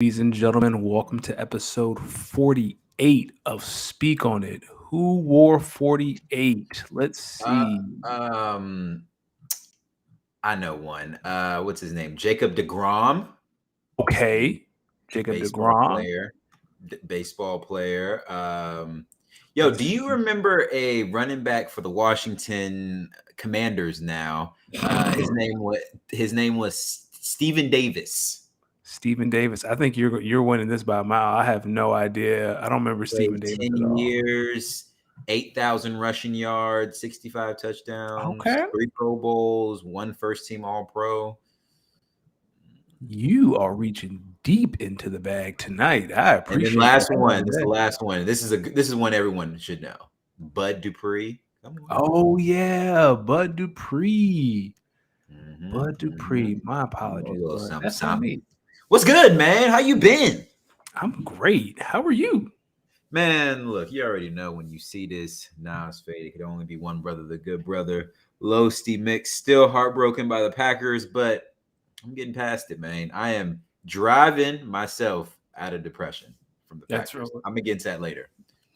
Ladies and gentlemen, welcome to episode 48 of Speak on It. Who wore 48? Let's Uh, see. um, I know one. What's his name? Jacob DeGrom, Okay, Jacob baseball DeGrom. player. Baseball player. Yo, Let's do you see. remember a running back for the Washington Commanders? Now, his name was Stephen Davis. Stephen Davis. I think you're winning this by a mile. I have no idea. I don't remember Stephen Played Davis at all.10 years, 8,000 rushing yards, 65 touchdowns, Okay, 3 Pro Bowls, one first team All Pro. you are reaching deep into the bag tonight. I And then appreciate the last hell out one. of This is the that. last one. This is one everyone should know. Bud Dupree. Come on. Oh yeah, Bud Dupree. Bud Mm-hmm. Dupree. My A apologies, little but something, that's on something. me. What's good, man? How you been? I'm great. How are you? Man, look, you already know when you see this Nas fade, it could only be one brother, the good brother, Losty Mix. Still heartbroken by the Packers, but I'm getting past it, man. I am driving myself out of depression from the That's Packers. real. I'm gonna get into that later.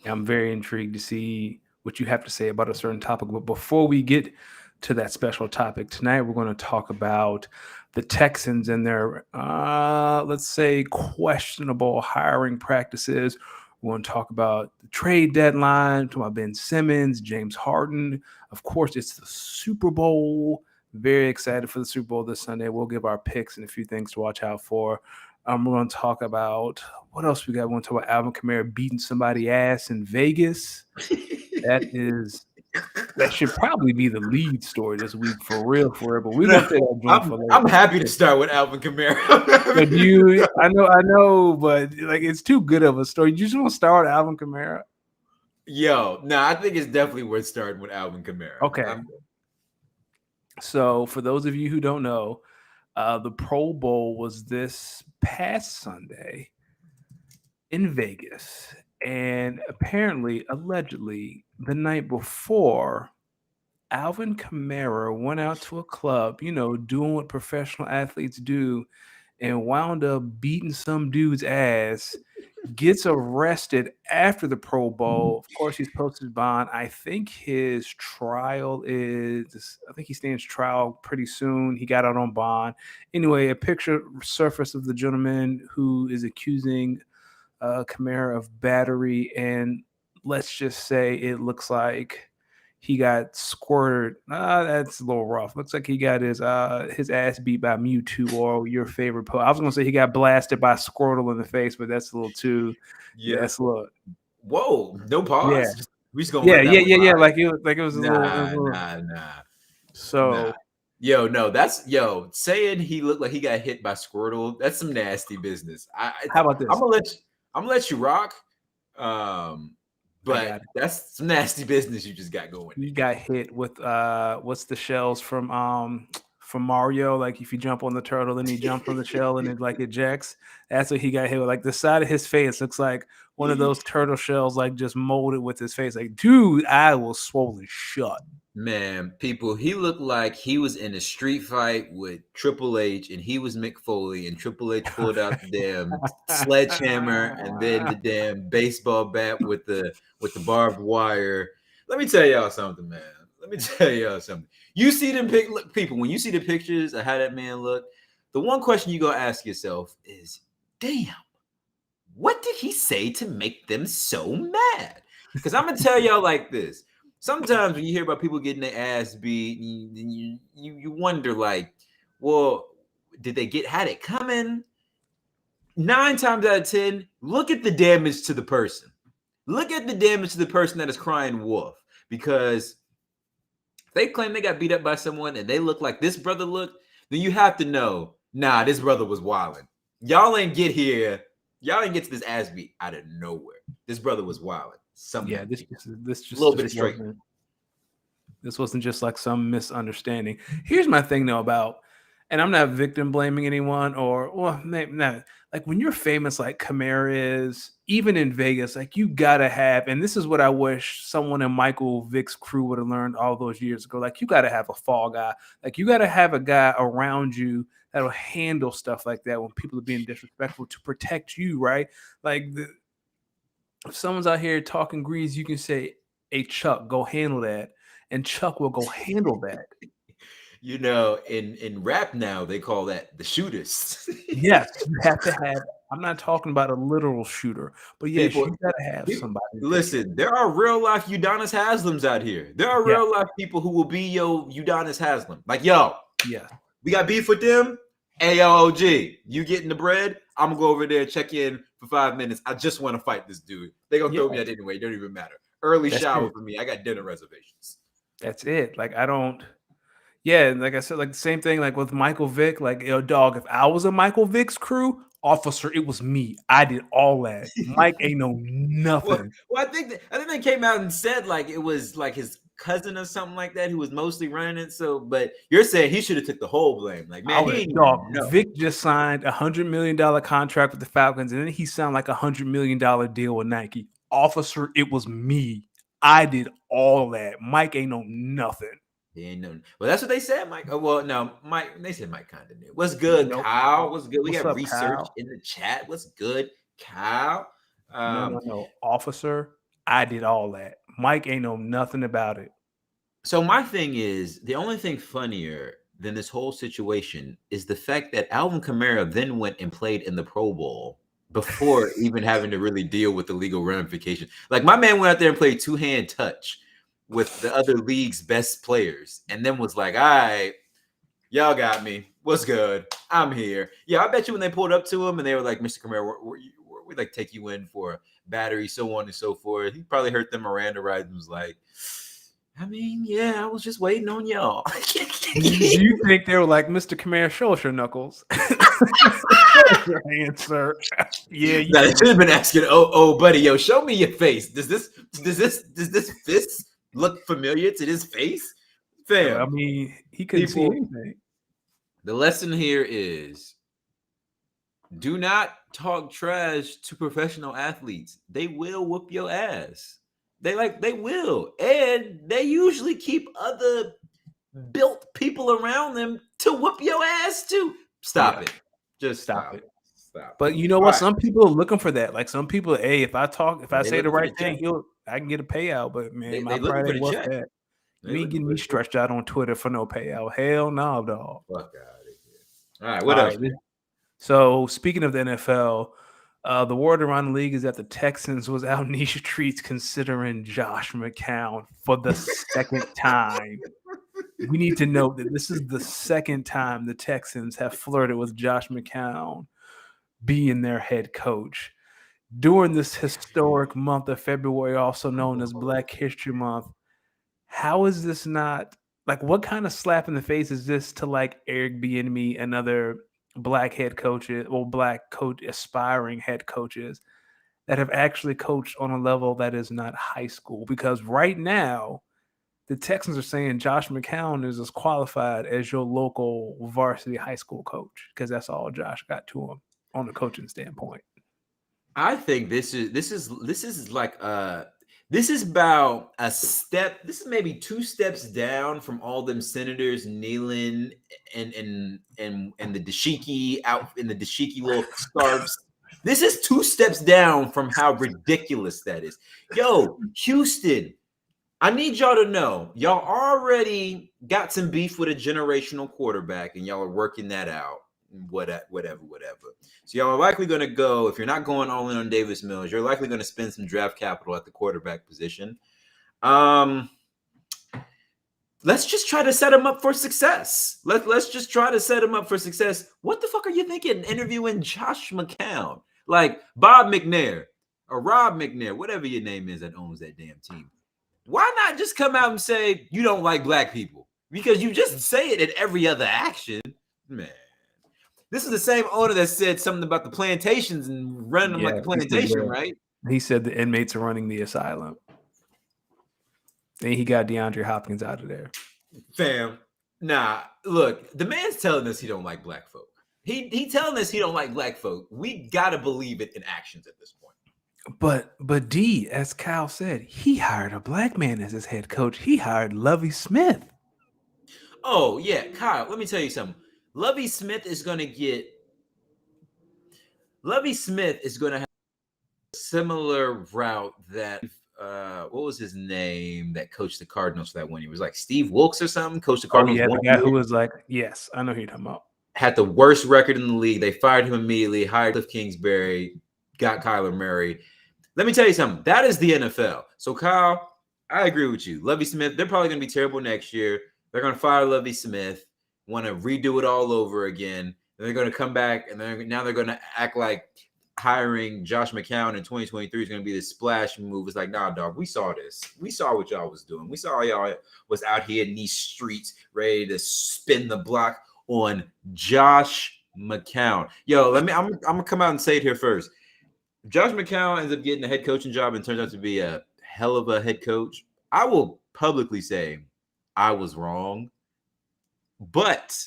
I'm very intrigued to see what you have to say about a certain topic. But before we get to that special topic tonight, we're going to talk about the Texans and their, let's say, questionable hiring practices. We're going to talk about the trade deadline, talk about Ben Simmons, James Harden. Of course, it's the Super Bowl. Very excited for the Super Bowl this Sunday. We'll give our picks and a few things to watch out for. We're going to talk about what else we got. We're going to talk about Alvin Kamara beating somebody ass in Vegas. That is that should probably be the lead story this week for real, for real. But we're gonna No, say that joint I'm for later. I'm happy to start with Alvin Kamara. But you, I know, but like it's too good of a story. You just want to start with Alvin Kamara? Yo, no, I think it's definitely worth starting with Alvin Kamara. Okay. So for those of you who don't know, the Pro Bowl was this past Sunday in Vegas, and apparently, allegedly, the night before, Alvin Kamara went out to a club, doing what professional athletes do, and wound up beating some dude's ass, gets arrested after the Pro Bowl. Of course, he's posted bond. I think he stands trial pretty soon. He got out on bond. Anyway, a picture surfaced of the gentleman who is accusing Kamara of battery, and let's just say it looks like he got squirted. That's a little rough. Looks like he got his ass beat by Mewtwo or your favorite I was gonna say he got blasted by Squirtle in the face, but that's a little too. Yeah, Yeah. that's a little. Whoa, no Yeah, pause. We just gonna yeah, let yeah, that one yeah, yeah. ride. Like it was a little. It was Nah, a little nah, nah, nah. so Yo, no, that's yo saying he looked like he got hit by Squirtle. That's some nasty business. how about I'm this? gonna let you, I'm gonna let you rock. Um, I but got it. that's some nasty business you just got going He there. got hit with what's the shells from Mario? Like if you jump on the turtle and he jumps on the shell and it like ejects. That's what he got hit with. Like the side of his face looks like one of those turtle shells, like just molded with his face. Like, dude, I was swollen shut. Man, people, he looked like he was in a street fight with Triple H and he was Mick Foley and Triple H pulled out the damn sledgehammer and then the damn baseball bat with the barbed wire. Let me tell y'all something, man. Let me tell y'all something. You see them look, people, when you see the pictures of how that man looked, the one question you gonna ask yourself is, damn, what did he say to make them so mad? Because I'm gonna tell y'all like this. Sometimes when you hear about people getting their ass beat, you wonder like, well, did they had it coming? 9 times out of 10, look at the damage to the person. Look at the damage to the person that is crying wolf. Because if they claim they got beat up by someone and they look like this brother looked, then you have to know, nah, this brother was wilding. Y'all ain't get here. Y'all ain't get to this ass beat out of nowhere. This brother was wilding. Something Yeah, got this to just this a little just bit of just straight. wasn't just like some misunderstanding. Here's my thing though about, and I'm not victim blaming anyone or well, maybe not. Like when you're famous like Kamara is, even in Vegas, like you gotta have, and this is what I wish someone in Michael Vick's crew would have learned all those years ago. Like you gotta have a fall guy. Like you gotta have a guy around you that'll handle stuff like that when people are being disrespectful to protect you, right? Like if someone's out here talking grease, you can say, "Hey Chuck, go handle that," and Chuck will go handle that. In rap now they call that the shooters. Yes, you have to have. I'm not talking about a literal shooter, but yes, people, you gotta have people, somebody to take care of listen. There are real life Udonis Haslams out here. There are it. real life people who will be yo Udonis Haslam. Like yo, Yeah, we got beef with them. AOG, you getting the bread? I'm gonna go over there, check in for 5 minutes. I just want to fight this dude. They gonna yeah, throw me out anyway. It don't even matter. Early that's shower it. for me. I got dinner reservations. That's it. Like I don't. Yeah, and like I said, like the same thing, like with Michael Vick. Like yo, dog. If I was a Michael Vick's crew officer, it was me. I did all that. Mike ain't know well, nothing. I think they came out and said like it was like his cousin or something like that who was mostly running it. So, but you're saying he should have took the whole blame. Like, man, he Oh, ain't even dog. know. Vic just signed $100 million contract with the Falcons, and then he signed like $100 million deal with Nike. Officer, it was me. I did all that. Mike ain't know nothing. He ain't know. Well, that's what they said, Mike. Oh, well, no, Mike. They said Mike kind of knew. What's good, Nope. Kyle? What's good? We What's got up, research Kyle? in the chat. What's good, Kyle? No, no, no. Officer, I did all that. Mike ain't know nothing about it. So my thing is, the only thing funnier than this whole situation is the fact that Alvin Kamara then went and played in the Pro Bowl before even having to really deal with the legal ramifications. Like my man went out there and played two-hand touch with the other league's best players, and then was like, "All right, y'all got me. What's good? I'm here." Yeah, I bet you when they pulled up to him and they were like, "Mr. Kamara, we like take you in for battery, so on and so forth." He probably heard them Miranda rights and was like, I mean, yeah, I was just waiting on y'all. Do you think they were like, Mr. Kamara, show us your knuckles? Show us your hands, sir. Yeah, you Now, they should have been asking, oh, buddy, yo, show me your face. Does this fist look familiar to this face? I Fam, mean, he couldn't see people, anything. the lesson here is do not talk trash to professional athletes. They will whoop your ass. They will. And they usually keep other built people around them to whoop your ass too. Stop it. Just stop it. Stop But it. you know All what? right. Some people are looking for that. Like some people, hey, if I They say the looking for right the thing, check. I can get a payout. But man, They my looking pride for ain't the worth check. that. They You ain't looking getting for me the check. stretched out on Twitter for no payout. Hell no, dog. Fuck out of here. All right, what All else? right. So speaking of the NFL, the word around the league is that the Texans was out in these streets considering Josh McCown for the second time. We need to note that this is the second time the Texans have flirted with Josh McCown being their head coach. During this historic month of February, also known as Black History Month, how is this not like what kind of slap in the face is this to like Eric Bieniemy and other black head coaches or black coach aspiring head coaches that have actually coached on a level that is not high school? Because right now, the Texans are saying Josh McCown is as qualified as your local varsity high school coach because that's all Josh got to him on the coaching standpoint. I think this is like this is about a step. This is maybe two steps down from all them senators kneeling and the dashiki out in the dashiki little scarves. This is two steps down from how ridiculous that is. Yo, Houston, I need y'all to know y'all already got some beef with a generational quarterback and y'all are working that out. Whatever. So y'all are likely going to go, if you're not going all in on Davis Mills, you're likely going to spend some draft capital at the quarterback position. Let's just try to set him up for success. Let's just try to set him up for success. What the fuck are you thinking interviewing Josh McCown? Like Bob McNair or Rob McNair, whatever your name is that owns that damn team. Why not just come out and say you don't like black people? Because you just say it in every other action. Man. This is the same owner that said something about the plantations and running them like a plantation, right? He said the inmates are running the asylum. And he got DeAndre Hopkins out of there. Fam, nah, look, the man's telling us he don't like black folk. He telling us he don't like black folk. We gotta believe it in actions at this point. But D, as Kyle said, he hired a black man as his head coach. He hired Lovie Smith. Oh yeah, Kyle, let me tell you something. Lovie Smith is going to get. Lovie Smith is going to have a similar route that. What was his name that coached the Cardinals for that 1 year? It was like Steve Wilkes or something. Coached the Oh Cardinals yeah, the one guy year. who was like, yes, I know who you're talking about. Had the worst record in the league. They fired him immediately. Hired Cliff Kingsbury. Got Kyler Murray. Let me tell you something. That is the NFL. So Kyle, I agree with you. Lovie Smith. They're probably going to be terrible next year. They're going to fire Lovie Smith. Want to redo it all over again. And they're going to come back and now they're going to act like hiring Josh McCown in 2023 is going to be this splash move. It's like, nah, dog, we saw this. We saw what y'all was doing. We saw y'all was out here in these streets ready to spin the block on Josh McCown. Yo, I'm gonna come out and say it here first. If Josh McCown ends up getting a head coaching job and turns out to be a hell of a head coach, I will publicly say I was wrong. But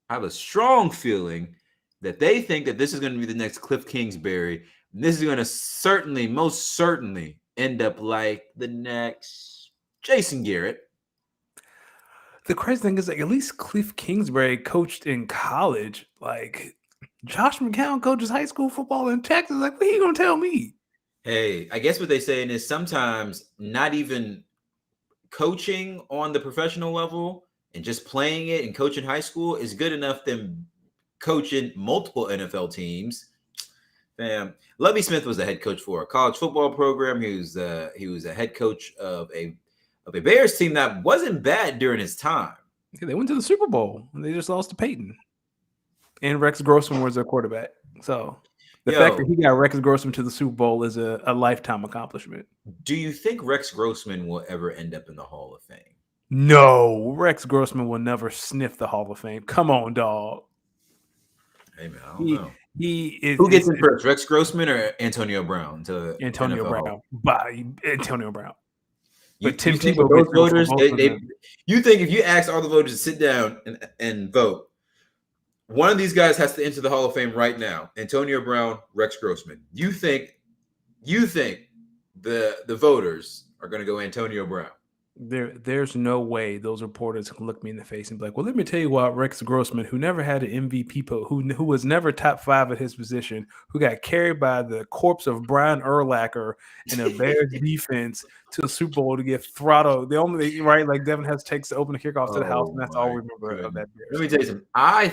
I have a strong feeling that they think that this is going to be the next Cliff Kingsbury. And this is going to certainly, most certainly, end up like the next Jason Garrett. The crazy thing is, like, at least Cliff Kingsbury coached in college. Like, Josh McCown coaches high school football in Texas. Like, what are you gonna tell me? Hey, I guess what they're saying is sometimes not even coaching on the professional level and just playing it and coaching high school is good enough than coaching multiple NFL teams. Fam, Lovie Smith was a head coach for a college football program. He was a head coach of a Bears team that wasn't bad during his time. Yeah, they went to the Super Bowl and they just lost to Peyton. And Rex Grossman was their quarterback. So the fact that he got Rex Grossman to the Super Bowl is a lifetime accomplishment. Do you think Rex Grossman will ever end up in the Hall of Fame? No, Rex Grossman will never sniff the Hall of Fame. Come on, dog. Hey man, I don't know. He is. Who gets in first, Rex Grossman or Antonio Brown? Antonio Brown. By Antonio Brown. But Tim Tebow, those voters, you think if you ask all the voters to sit down and vote, one of these guys has to enter the Hall of Fame right now. Antonio Brown, Rex Grossman. You think the voters are going to go Antonio Brown? There's no way those reporters can look me in the face and be like, well, let me tell you what, Rex Grossman, who never had an MVP, who was never top 5 at his position, who got carried by the corpse of Brian Urlacher in a Bears defense to the Super Bowl to get throttled. The only right, like Devin Hester takes the open kickoff to the house, and that's all we remember of that Bears. Let me tell you something. I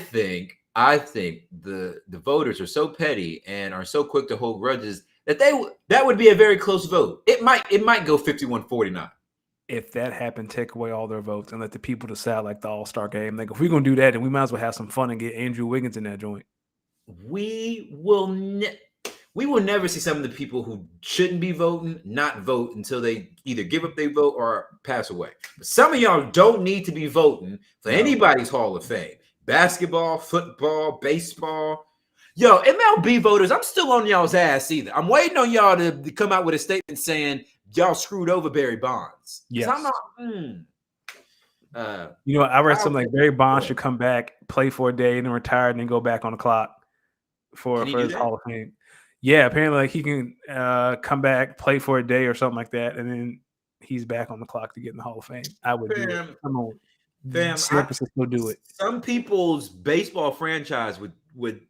think the voters are so petty and are so quick to hold grudges that that would be a very close vote. It might go 51-49. If that happened, take away all their votes and let the people decide like the All-Star game. Like, if we're going to do that, then we might as well have some fun and get Andrew Wiggins in that joint. We will never see some of the people who shouldn't be voting not vote until they either give up their vote or pass away. But some of y'all don't need to be voting for anybody's Hall of Fame. Basketball, football, baseball. Yo, MLB voters, I'm still on y'all's ass either. I'm waiting on y'all to come out with a statement saying y'all screwed over Barry Bonds. Yes. I'm not, I read something like Barry Bonds should come back, play for a day, and then retire, and then go back on the clock for his Hall of Fame. Yeah, apparently like he can come back, play for a day or something like that, and then he's back on the clock to get in the Hall of Fame. I would do it. Come on. Do it. Some people's baseball franchise would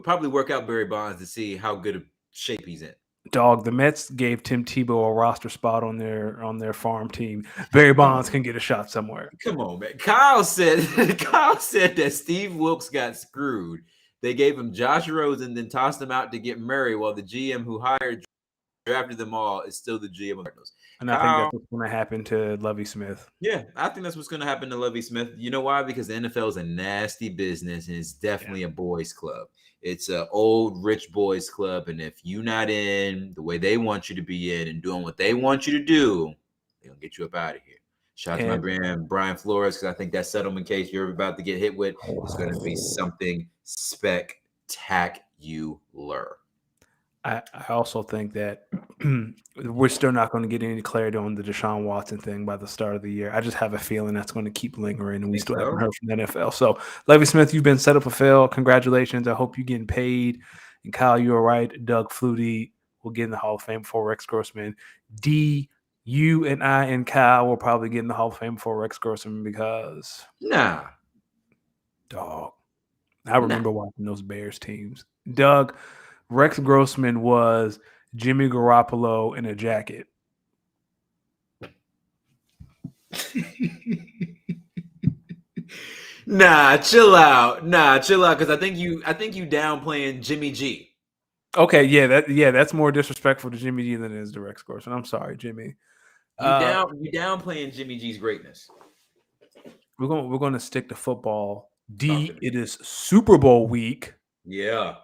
probably work out Barry Bonds to see how good of shape he's in. Dog, the Mets gave Tim Tebow a roster spot on their farm team. Barry Bonds can get a shot somewhere. Come on, man. Kyle said that Steve Wilkes got screwed. They gave him Josh Rosen, then tossed him out to get Murray, while the GM who drafted them all is still the GM of the Cardinals. And I think that's what's going to happen to Lovie Smith. Yeah, I think that's what's going to happen to Lovie Smith. You know why? Because the NFL is a nasty business, and it's definitely a boys' club. It's an old rich boys' club, and if you're not in the way they want you to be in and doing what they want you to do, they're going to get you up out of here. Shout out to my brand, Brian Flores, because I think that settlement case you're about to get hit with is going to be something spectacular. I also think that we're still not going to get any clarity on the Deshaun Watson thing by the start of the year. I just have a feeling that's going to keep lingering, and we still haven't heard from the NFL. So, Lovie Smith, you've been set up for fail. Congratulations. I hope you're getting paid. And Kyle, you were right. Doug Flutie will get in the Hall of Fame before Rex Grossman. D, you and I and Kyle will probably get in the Hall of Fame before Rex Grossman because... Nah. Dog. I remember watching those Bears teams. Doug, Rex Grossman was Jimmy Garoppolo in a jacket. Nah, chill out. Because I think you downplaying Jimmy G. Okay, that's more disrespectful to Jimmy G than it is to Rex Grossman. I'm sorry, Jimmy. You downplaying Jimmy G's greatness. We're gonna stick to football. D, it is Super Bowl week. Yeah.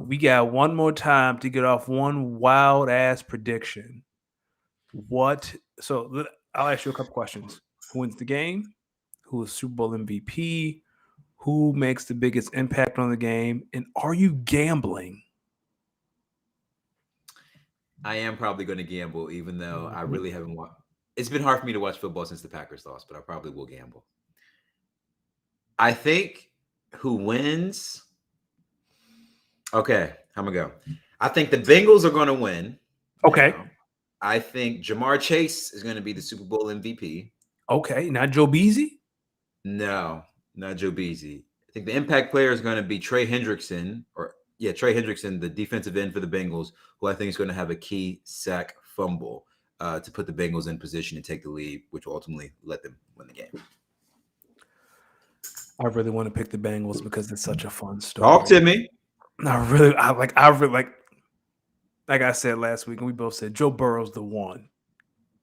We got one more time to get off one wild ass prediction. So I'll ask you a couple questions. Who wins the game? Who is Super Bowl MVP? Who makes the biggest impact on the game? And are you gambling? I am probably going to gamble, even though I really haven't watched. It's been hard for me to watch football since the Packers lost, but I probably will gamble. I think who wins? Okay, I'm going to go. I think the Bengals are going to win. Okay. I think Jamar Chase is going to be the Super Bowl MVP. Okay, not Joe Beasy? No, not Joe Beasy. I think the impact player is going to be Trey Hendrickson, Trey Hendrickson, the defensive end for the Bengals, who I think is going to have a key sack fumble to put the Bengals in position to take the lead, which will ultimately let them win the game. I really want to pick the Bengals because it's such a fun story. Talk to me. Like I said last week, and we both said Joe Burrow's the one.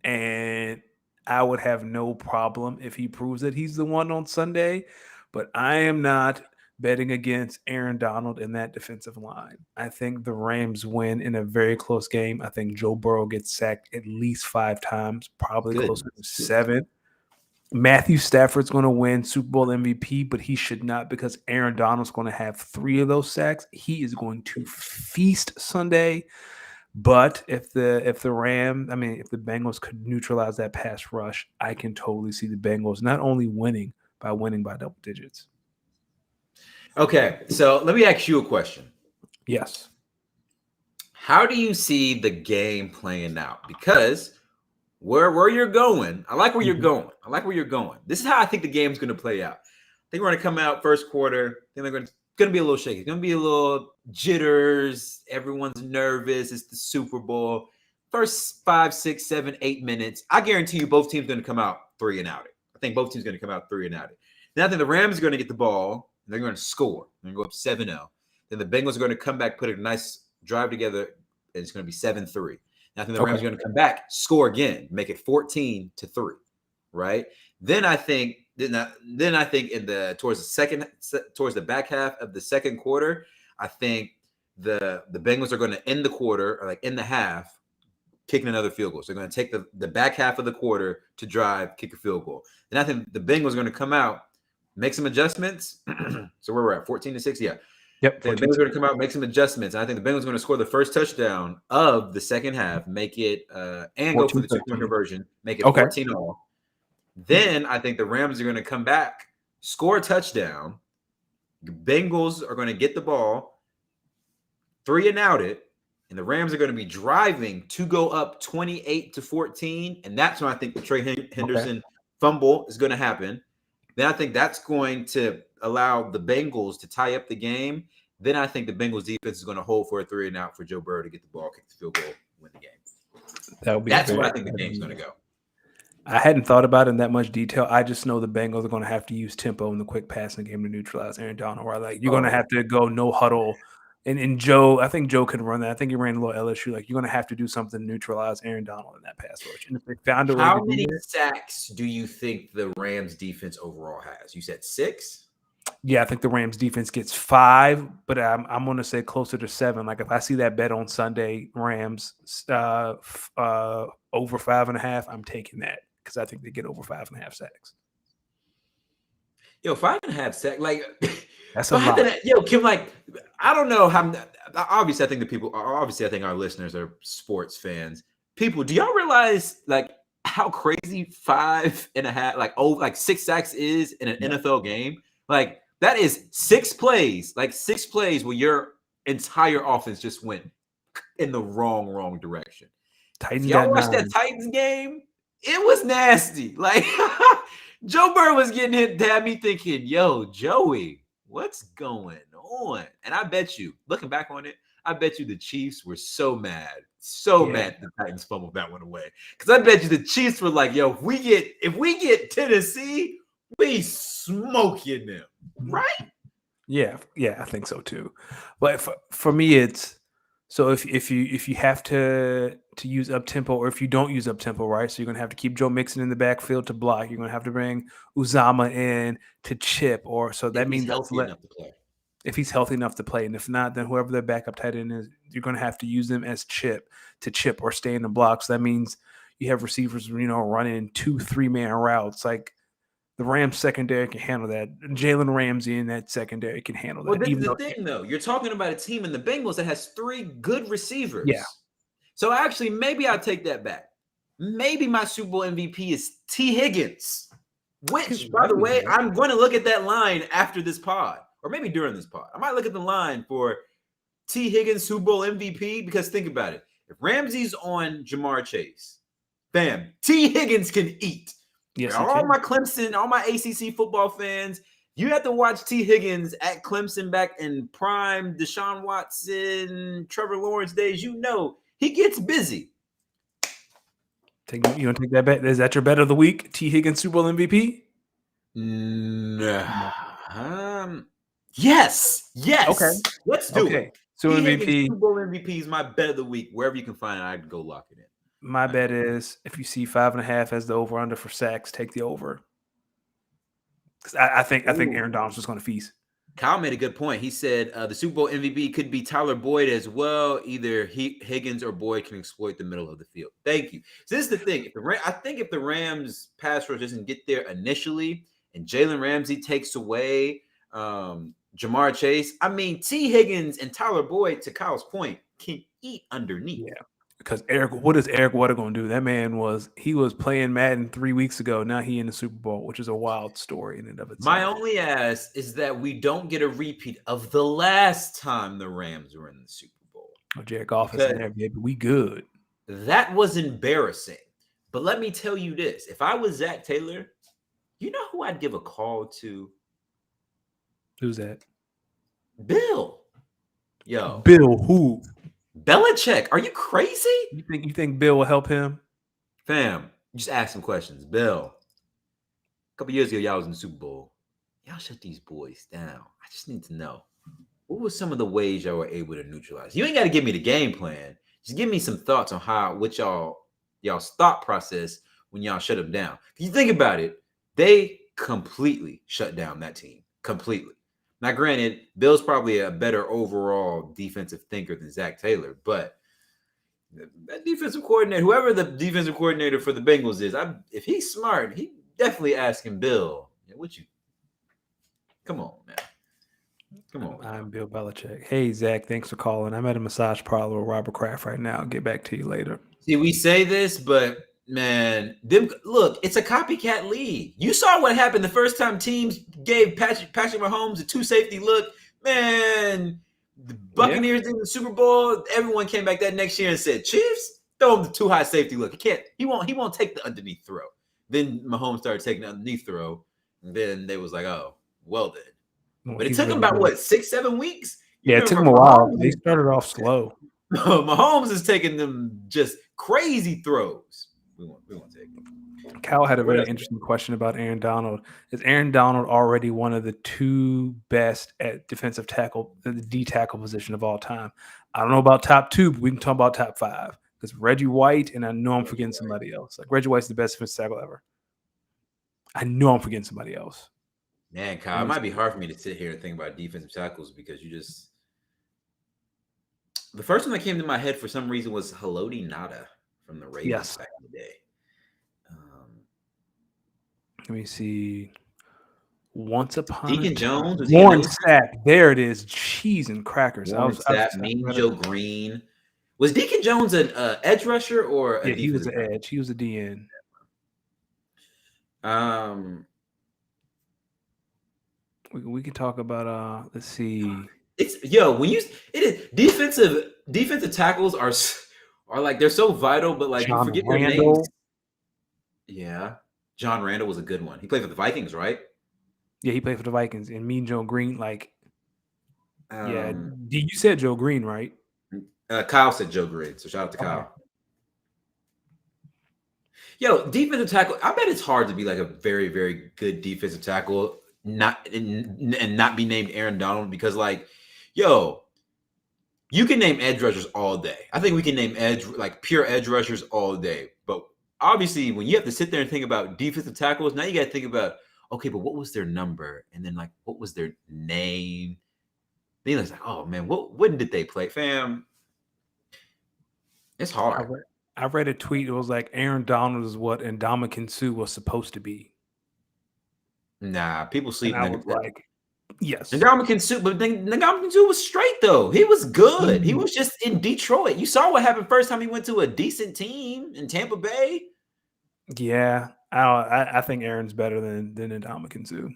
And I would have no problem if he proves that he's the one on Sunday, but I am not betting against Aaron Donald in that defensive line. I think the Rams win in a very close game. I think Joe Burrow gets sacked at least 5 times, probably closer to 7. Matthew Stafford's going to win Super Bowl MVP, but he should not because Aaron Donald's going to have 3 of those sacks. He is going to feast Sunday. But if the Bengals could neutralize that pass rush, I can totally see the Bengals not only winning by double digits. Okay, so let me ask you a question. Yes. How do you see the game playing out? Because where you're going, I like where you're going. This is how I think the game's going to play out. I think we're going to come out first quarter. I think they're going to be a little shaky. It's going to be a little jitters. Everyone's nervous. It's the Super Bowl. First 5, 6, 7, 8 minutes. I guarantee you both teams are going to come out 3 and out. I think both teams are going to come out 3 and out. Then I think the Rams are going to get the ball. And they're going to score. They're going to go up 7-0. Then the Bengals are going to come back, put a nice drive together, and it's going to be 7-3. I think the Rams are going to come back, score again, make it 14-3, right? Then I think in towards the back half of the second quarter, I think the Bengals are going to end the quarter, or like in the half, kicking another field goal. So they're going to take the back half of the quarter to drive, kick a field goal. Then I think the Bengals are going to come out, make some adjustments. So where we're at, 14-6, yeah. Yep. The Bengals are going to come out, make some adjustments. And I think the Bengals are going to score the first touchdown of the second half, make it and go for the 2-point conversion, make it 14-all. Then I think the Rams are going to come back, score a touchdown. The Bengals are going to get the ball, 3 and out it, and the Rams are going to be driving to go up 28-14. And that's when I think the Trey Henderson fumble is going to happen. Then I think that's going to allow the Bengals to tie up the game. Then I think the Bengals defense is going to hold for a 3 and out for Joe Burrow to get the ball, kick the field goal, win the game. That's where I think the game's going to go. I hadn't thought about it in that much detail. I just know the Bengals are going to have to use tempo in the quick passing game to neutralize Aaron Donald. Where you're going to have to go no huddle. And Joe, I think Joe can run that. I think he ran a little LSU. You're going to have to do something to neutralize Aaron Donald in that pass rush. And if they found a way how many sacks do you think the Rams defense overall has? You said 6? Yeah, I think the Rams defense gets 5, but I'm going to say closer to 7. If I see that bet on Sunday, Rams over 5.5, I'm taking that because I think they get over 5.5 sacks. Yo, 5.5 sacks, that's a lot. Yo, Kim, I don't know how. Obviously, I think our listeners are sports fans. People, do y'all realize how crazy 5.5, 6 sacks is in an NFL game? That is 6 plays, 6 plays where your entire offense just went in the wrong direction. Y'all watched that Titans game? It was nasty. Joe Burrow was getting hit, had me thinking, yo, Joey, what's going on? And I bet you, looking back on it, I bet you the Chiefs were so mad Yeah. the Titans fumbled that one away. Because I bet you the Chiefs were like, yo, if we get Tennessee, we smoking them, right? Yeah, I think so too. But for me, it's so if you have to use up tempo, or if you don't use up tempo, right? So you're gonna have to keep Joe Mixon in the backfield to block. You're gonna have to bring Uzama in to chip, or so If that he's means healthy enough to play. if he's healthy enough to play, and if not, then whoever their backup tight end is, you're gonna have to use them as chip or stay in the block. So that means you have receivers, running 2-3 man routes like. The Rams secondary can handle that. Jalen Ramsey in that secondary can handle Well, that. this is Even the though, thing, though. You're talking about a team in the Bengals that has 3 good yeah, receivers. So actually, maybe I'll take that back. Maybe my Super Bowl MVP is T. Higgins, which, by the way, I'm going to look at that line after this pod, or maybe during this pod. I might look at the line for T. Higgins Super Bowl MVP, because think about it. If Ramsey's on Jamar Chase, bam, T. Higgins can eat. yes, All my Clemson, all my ACC football fans, you have to watch T. Higgins at Clemson back in prime Deshaun Watson, Trevor Lawrence days. You know, he gets busy. You want to take that bet? Is that your bet of the week? T. Higgins Super Bowl MVP? Yes. Okay. Let's do it. So T. MVP. Higgins Super Bowl MVP is my bet of the week. Wherever you can find it, I'd go lock it in. My bet is if you see 5.5 as the over under for sacks, take the over. Because I think Aaron Donald's just going to feast. Kyle made a good point. He said the Super Bowl MVP could be Tyler Boyd as well. Either Higgins or Boyd can exploit the middle of the field. Thank you. So this is the thing. I think if the Rams pass rush doesn't get there initially, and Jalen Ramsey takes away Jamar Chase, I mean, T. Higgins and Tyler Boyd, to Kyle's point, can eat underneath. Yeah. Because what is Eric Weddle going to do? That man was playing Madden 3 weeks ago. Now he in the Super Bowl, which is a wild story in and of itself. My only ask is that we don't get a repeat of the last time the Rams were in the Super Bowl. Oh, Jared Goff is in there, baby. We good. That was embarrassing. But let me tell you this. If I was Zach Taylor, you know who I'd give a call to? Who's that? Bill. Yo. Bill who? Belichick. Are you crazy? You think Bill will help him? Fam, just ask some questions. Bill. A couple years ago, y'all was in the Super Bowl. Y'all shut these boys down. I just need to know. What were some of the ways y'all were able to neutralize? You ain't got to give me the game plan. Just give me some thoughts on what y'all's thought process when y'all shut them down. If you think about it, they completely shut down that team. Completely. Now, granted, Bill's probably a better overall defensive thinker than Zach Taylor, but that defensive coordinator, whoever the defensive coordinator for the Bengals is, if he's smart, he definitely asking Bill, what you? Come on, man. Come on. I'm Bill Belichick. Hey, Zach, thanks for calling. I'm at a massage parlor with Robert Kraft right now. I'll get back to you later. See, we say this, but man, look, it's a copycat league. You saw what happened the first time teams gave Patrick Mahomes a 2-safety look. Man, the Buccaneers in the Super Bowl, everyone came back that next year and said, Chiefs, throw him the too high safety look. He won't take the underneath throw. Then Mahomes started taking the underneath throw. And then they was like, oh, well then. But it took him about, 6-7 weeks? Yeah, it took him a while. They started off slow. Mahomes is taking them just crazy throws. We won't take it. Cal had a very interesting question about Aaron Donald. Is Aaron Donald already one of the 2 best at defensive tackle, the D tackle position of all time? I don't know about top 2, but we can talk about top 5. Because Reggie White, and I know I'm forgetting somebody else. Like Reggie White's the best defensive tackle ever. I know I'm forgetting somebody else. Man, Kyle, it might be hard for me to sit here and think about defensive tackles because the first one that came to my head for some reason was Haloti Ngata from the Ravens back in the day. Let me see. Once upon Deacon Jones, Warren Sapp. There it is. Cheese and crackers. Warren Sapp, Mean Joe Green. Was Deacon Jones an edge rusher or a he was an edge. He was a DN. We can talk about let's see. Defensive tackles are like they're so vital, but like John you forget Randall. their names. Yeah. John Randall was a good one. He played for the Vikings, right? Yeah, he played for the Vikings. And Mean Joe Green, yeah, Um, you said Joe Green, right? Kyle said Joe Green, so shout out to Okay. Kyle. Yo, defensive tackle. I bet it's hard to be like a very, very good defensive tackle, and not be named Aaron Donald because, like, yo, you can name edge rushers all day. I think we can name pure edge rushers all day. But obviously, when you have to sit there and think about defensive tackles, now you got to think about, okay, but what was their number, and then like what was their name? Then it's like, oh man, when did they play, fam? It's hard. I read a tweet. It was like Aaron Donald is what Ndamukong Suh was supposed to be. Nah, people And sleep. I was like, yes. Ndamukong Suh, but Ndamukong Suh was straight though. He was good. He was just in Detroit. You saw what happened first time he went to a decent team in Tampa Bay. Yeah, I think Aaron's better than Ndamukong Suh.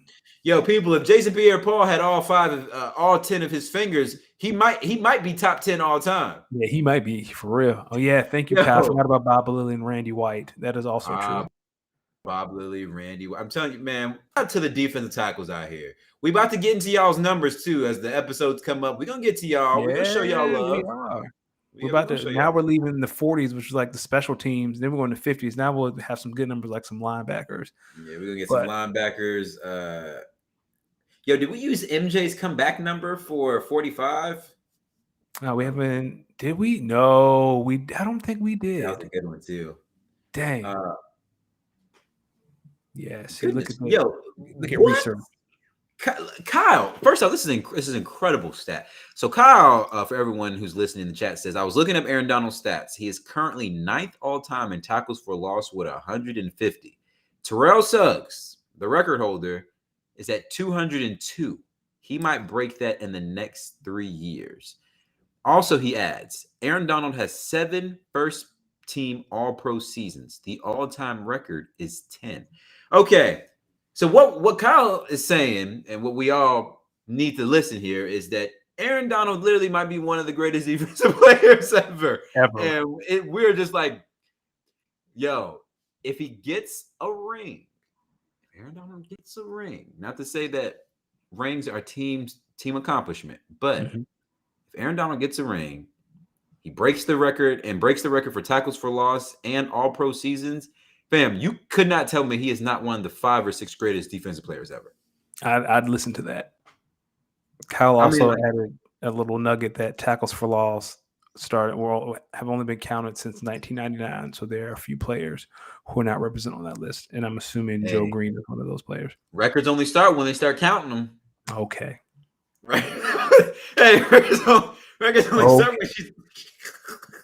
Yo, people, if Jason Pierre-Paul had all 10 of his fingers, he might be top 10 all time. Yeah, he might be for real. Oh yeah, thank you, Kyle. I forgot about Bob Lilly and Randy White. That is also true. Bob Lilly, Randy. I'm telling you, man, out to the defensive tackles out here. We about to get into y'all's numbers too as the episodes come up. We're gonna get to y'all. Yeah, we're gonna show y'all love. We are. We're about to now. We're leaving the 40s, which is like the special teams. Then we're going to 50s. Now we'll have some good numbers, like some linebackers. Yeah, we're gonna get some linebackers. Yo, did we use MJ's comeback number for 45? No, we haven't. Did we? No, I don't think we did. That was a good one too. Dang. Yeah. See, look at research. Kyle, first off, this is incredible stat. So Kyle, for everyone who's listening in the chat, says, I was looking up Aaron Donald's stats. He is currently 9th all-time in tackles for loss with 150. Terrell Suggs, the record holder, is at 202. He might break that in the next 3 years. Also, he adds, Aaron Donald has 7 first-team All-Pro seasons. The all-time record is 10. Okay. So what Kyle is saying, and what we all need to listen here, is that Aaron Donald literally might be one of the greatest defensive players ever. And we're just like, yo, if he gets a ring, if Aaron Donald gets a ring, not to say that rings are team accomplishment, but if Aaron Donald gets a ring, he breaks the record for tackles for loss and all-pro seasons. Fam, you could not tell me he is not one of the 5 or 6 greatest defensive players ever. I'd listen to that. Kyle also added a little nugget that tackles for loss have only been counted since 1999. So there are a few players who are not represented on that list. And I'm assuming Joe Green is one of those players. Records only start when they start counting them. Okay. Right. Hey, records only start when she's...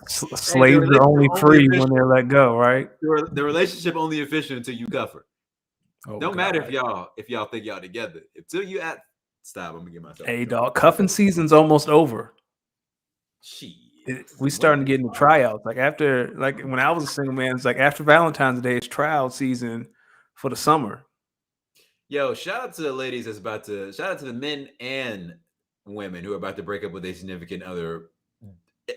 Slaves are only free when they're let go, right? The relationship only official until you cuff her. Don't matter if y'all think y'all together. Until you stop, I'm gonna get myself. Hey, dog, cuffing season's almost over. We starting to get into tryouts. Like when I was a single man, it's like after Valentine's Day, it's tryout season for the summer. Yo, shout out to the ladies shout out to the men and women who are about to break up with a significant other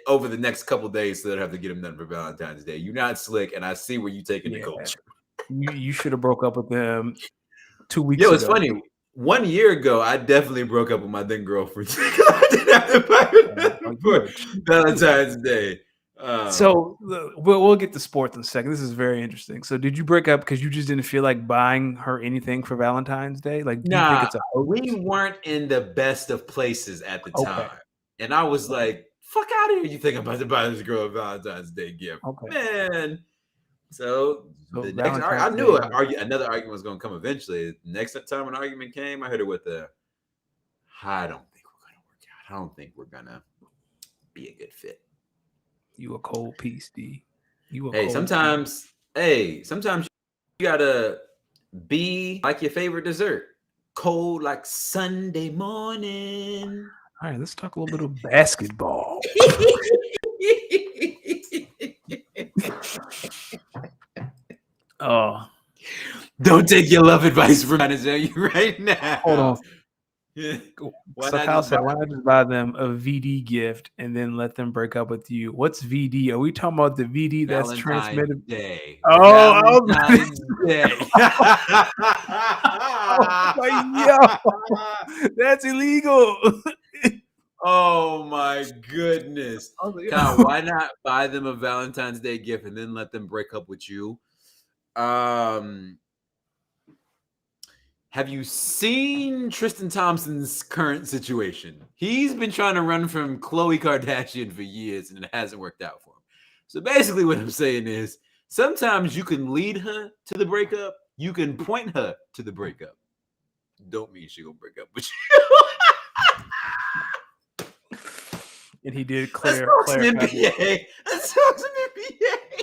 over the next couple of days, so they don't have to get them done for Valentine's Day. You're not slick, and I see where you taking the culture. You should have broke up with them 2 weeks ago. Yo, it's funny. 1 year ago, I definitely broke up with my then girlfriend. I didn't have to buy her for Valentine's Day. So we'll get to sports in a second. This is very interesting. So did you break up because you just didn't feel like buying her anything for Valentine's Day? Like, do you think it's a hoax? We weren't in the best of places at the time. And I was like, fuck out of here. You think I'm about to buy this girl a Valentine's Day gift. Man. So the next, I knew another argument was going to come eventually. Next time an argument came, I hit her with I don't think we're going to work out. I don't think we're going to be a good fit. You a cold piece, D. Sometimes you gotta be like your favorite dessert. Cold like Sunday morning. All right, let's talk a little bit of basketball. Don't take your love advice from manager right now. Hold on. Why So not Kyle just buy said, why not just buy them a VD gift and then let them break up with you? What's VD? Are we talking about the VD that's Valentine's transmitted? Day? Oh, I was about to Valentine's Day. oh my yo, that's illegal. Oh my goodness. I was like, Kyle, yo. why not buy them a Valentine's Day gift and then let them break up with you? Um, have you seen Tristan Thompson's current situation? He's been trying to run from Khloe Kardashian for years and it hasn't worked out for him. So basically, what I'm saying is sometimes you can lead her to the breakup, you can point her to the breakup. Don't mean she gonna break up with you. And he did Let's talk some clarify that NBA. Let's talk some NBA.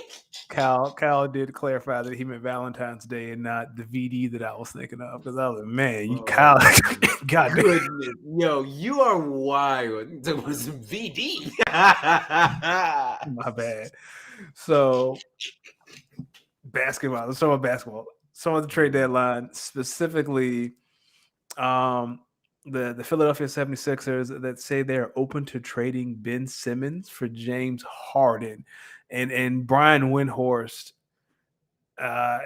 Kyle did clarify that he meant Valentine's Day and not the VD that I was thinking of, because I was like, man, you Kyle, Oh, goddamn, goodness. Yo, you are wild. There was some VD. My my bad. So basketball. Let's talk about basketball. Some of the trade deadline, specifically the Philadelphia 76ers that say they're open to trading Ben Simmons for James Harden. And Brian Windhorst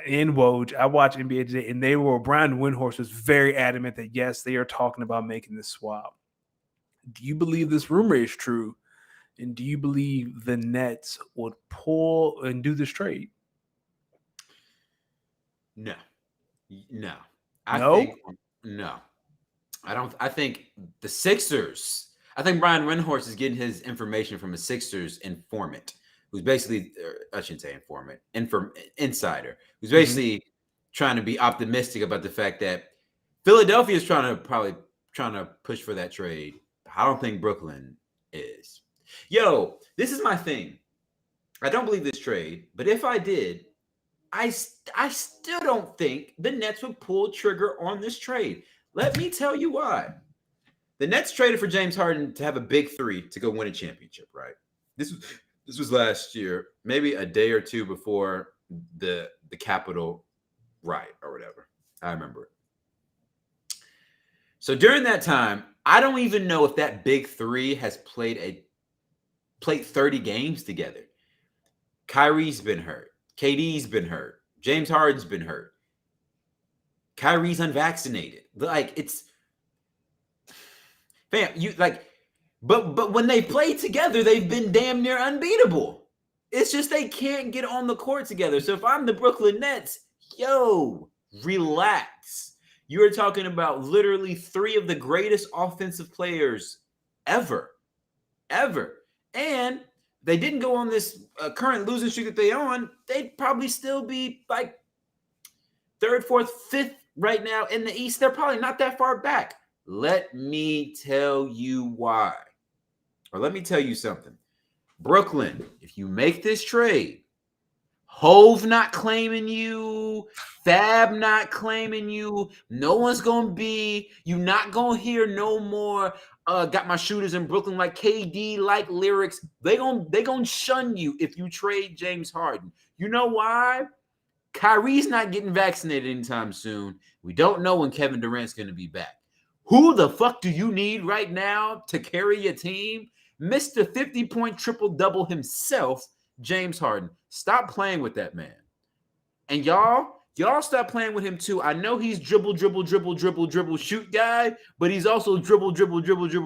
in Woj, I watched NBA Today, and Brian Windhorst was very adamant that yes, they are talking about making this swap. Do you believe this rumor is true? And do you believe the Nets would pull and do this trade? No. No. I No? think no. I don't I think the Sixers. I think Brian Windhorst is getting his information from a Sixers informant who's basically I shouldn't say informant, insider, who's basically trying to be optimistic about the fact that Philadelphia is probably trying to push for that trade. I don't think Brooklyn is. Yo, this is my thing. I don't believe this trade, but if I did, I still don't think the Nets would pull trigger on this trade. Let me tell you why. The Nets traded for James Harden to have a big three to go win a championship, right? This was last year, maybe a day or two before the Capitol riot or whatever. I remember it. So during that time, I don't even know if that big three has played 30 games together. Kyrie's been hurt. KD's been hurt. James Harden's been hurt. Kyrie's unvaccinated. Like it's fam, you like but when they play together, they've been damn near unbeatable. It's just they can't get on the court together. So if I'm the Brooklyn Nets, yo, relax. You're talking about literally three of the greatest offensive players ever. Ever. And they didn't go on this current losing streak that they on, they'd probably still be like third, fourth, fifth right now in the East. They're probably not that far back. Let me tell you why. Or let me tell you something. Brooklyn, if you make this trade, Hove not claiming you, Fab not claiming you, no one's gonna be, you not gonna hear no more got my shooters in Brooklyn like KD like lyrics. They gonna shun you if you trade James Harden. You know why? Kyrie's not getting vaccinated anytime soon. We don't know when Kevin Durant's gonna be back. Who the fuck do you need right now to carry your team? Mr. 50-point triple-double himself, James Harden. Stop playing with that man. And y'all stop playing with him too. I know he's dribble, shoot guy, but he's also dribble,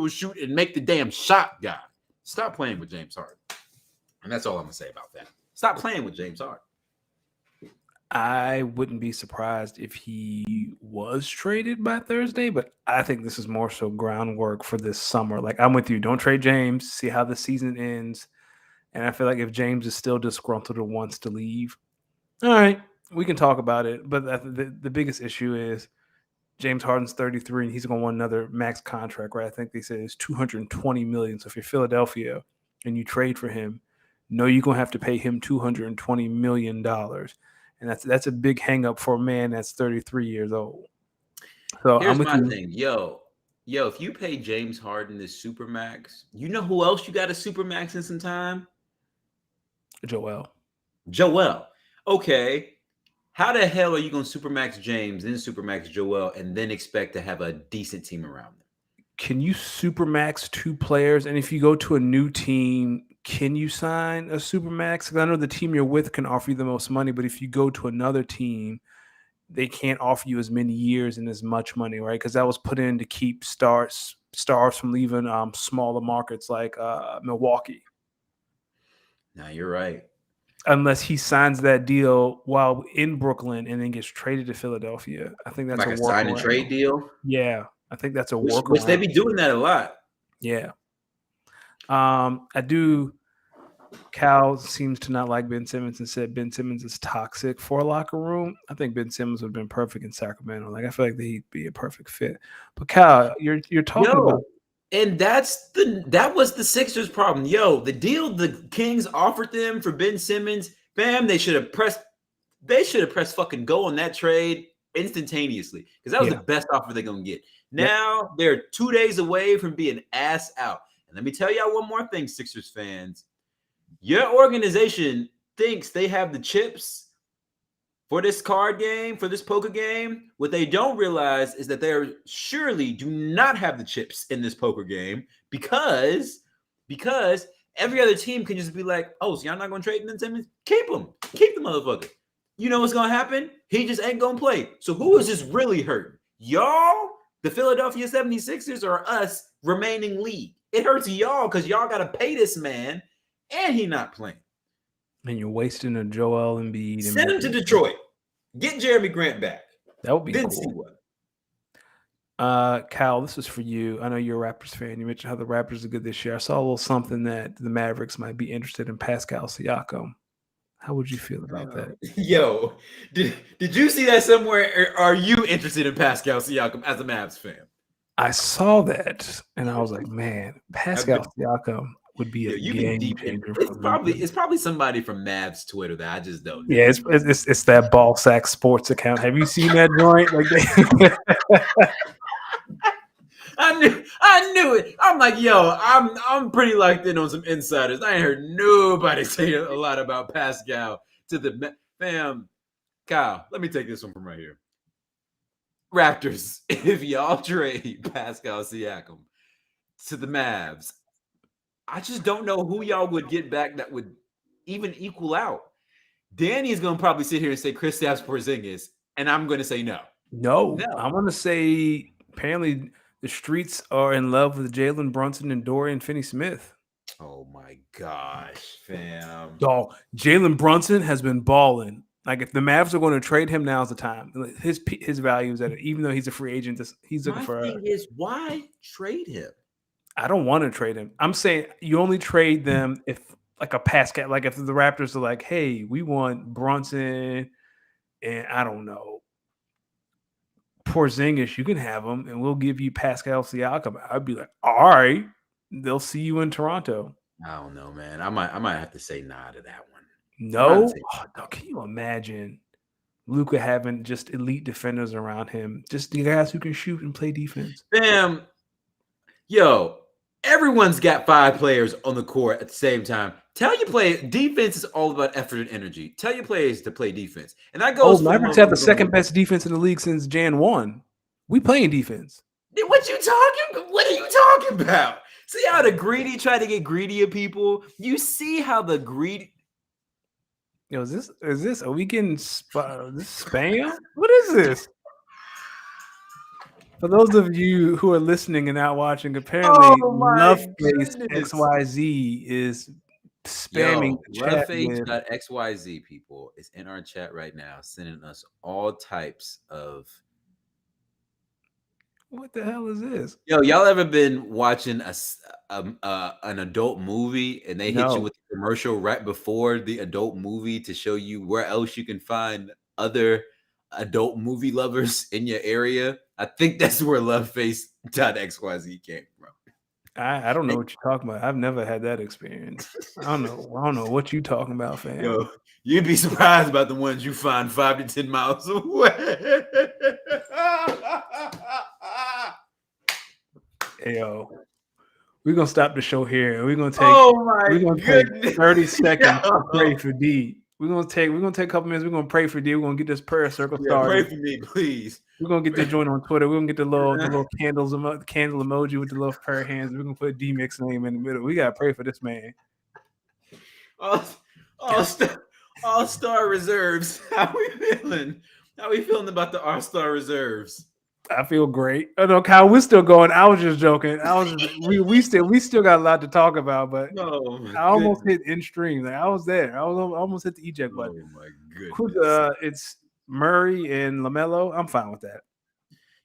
shoot, and make the damn shot guy. Stop playing with James Harden. And that's all I'm going to say about that. Stop playing with James Harden. I wouldn't be surprised if he was traded by Thursday, but I think this is more so groundwork for this summer. Like, I'm with you. Don't trade James. See how the season ends. And I feel like if James is still disgruntled or wants to leave, all right, we can talk about it. But the biggest issue is James Harden's 33 and he's going to want another max contract, right? I think they said it's $220 million. So if you're Philadelphia and you trade for him, no, you're going to have to pay him $220 million. And that's a big hang up for a man that's 33 years old. So here's I'm with my you. thing. Yo, if you pay James Harden this supermax, you know who else you got a supermax in some time? Joel. Okay. How the hell are you going to supermax James, then supermax Joel, and then expect to have a decent team around them? can you supermax 2 players? And if you go to a new team, can you sign a supermax? Because I know the team you're with can offer you the most money, but if you go to another team, they can't offer you as many years and as much money, right? Because that was put in to keep stars from leaving smaller markets like Milwaukee. Now you're right. Unless he signs that deal while in Brooklyn and then gets traded to Philadelphia. I think that's a Like a sign and trade workaround. deal, Yeah, I think that's a which they workaround. be doing that a lot. Yeah. I do. Cal seems to not like Ben Simmons and said Ben Simmons is toxic for a locker room. I think Ben Simmons would have been perfect in Sacramento. Like I feel like he'd be a perfect fit. But Cal, you're talking about. Yo, and that was the Sixers' problem. Yo, the deal the Kings offered them for Ben Simmons, bam, they should have pressed fucking go on that trade instantaneously because that was the best offer they're gonna get. Now they're 2 days away from being ass out. And let me tell y'all one more thing, Sixers fans. Your organization thinks they have the chips for this card game, for this poker game. What they don't realize is that they surely do not have the chips in this poker game because every other team can just be like, oh, so y'all not going to trade Ben Simmons? Keep him. Keep the motherfucker. You know what's going to happen? He just ain't going to play. So who is this really hurting? Y'all, the Philadelphia 76ers, or us remaining league? It hurts y'all because y'all got to pay this man and he not playing. And you're wasting a Joel Embiid. Send him to Detroit. Get Jeremy Grant back. That would be then cool. See what. Cal, this is for you. I know you're a Raptors fan. You mentioned how the Raptors are good this year. I saw a little something that the Mavericks might be interested in Pascal Siakam. How would you feel about that? Yo, did you see that somewhere? Or are you interested in Pascal Siakam as a Mavs fan? I saw that, and I was like, man, Pascal Siakam would be a game changer. It's probably somebody from Mavs Twitter that I just don't know. Yeah, it's that Ball Sack Sports account. Have you seen that joint? Like I knew it. I'm like, yo, I'm pretty locked in on some insiders. I ain't heard nobody say a lot about Pascal to the fam. Kyle, let me take this one from right here. Raptors, if y'all trade Pascal Siakam to the Mavs, I just don't know who y'all would get back that would even equal out. Danny is going to probably sit here and say Kristaps Porzingis, and I'm going to say no. No. I'm going to say apparently the streets are in love with Jalen Brunson and Dorian Finney-Smith. Oh my gosh, fam! Dog, Jalen Brunson has been balling. Like if the Mavs are going to trade him, now's the time. His value is at it. Even though he's a free agent, he's looking for. My thing is, why trade him? I don't want to trade him. I'm saying you only trade them if like a Pascal, like if the Raptors are like, hey, we want Brunson and I don't know, Porzingis, you can have him and we'll give you Pascal Siakam. I'd be like, all right, they'll see you in Toronto. I don't know, man. I might have to say nah to that one. No? Oh, can you imagine Luka having just elite defenders around him? Just the guys who can shoot and play defense. Damn. Yo, everyone's got 5 players on the court at the same time. Tell your players, defense is all about effort and energy. Tell your players to play defense. And that goes for Mavericks have the second best defense in the league since Jan 1. We playing defense. What are you talking about? See how the greedy try to get greedy of people? You see how the greedy. Yo, is this a weekend this spam? What is this? For those of you who are listening and not watching, apparently Loveface XYZ is spamming the chat. Loveface.xyz people is in our chat right now, sending us all types of. What the hell is this? Yo, y'all ever been watching an adult movie and they hit you with a commercial right before the adult movie to show you where else you can find other adult movie lovers in your area? I think that's where Loveface.xyz came from. I don't know what you're talking about. I've never had that experience. I don't know what you're talking about, fam. Yo, you'd be surprised about the ones you find 5 to 10 miles away. Yo, we're gonna stop the show here and we're gonna take 30 seconds to pray for D. We're gonna take a couple minutes. We're gonna pray for you. We're gonna get this prayer circle Yeah, pray started. for me, please. We're gonna get the joint on Twitter. We're gonna get the little candle emoji with the little prayer hands. We're gonna put D-Mix name in the middle. We gotta pray for this man. all, all-star reserves. How we feeling? How we feeling about the all-star reserves? I feel great. Oh no, Kyle, we're still going. I was just joking. We still got a lot to talk about, but Oh my I almost goodness. hit in stream. Like I was there. I almost hit the eject button. Oh my goodness. It's Murray and LaMelo. I'm fine with that.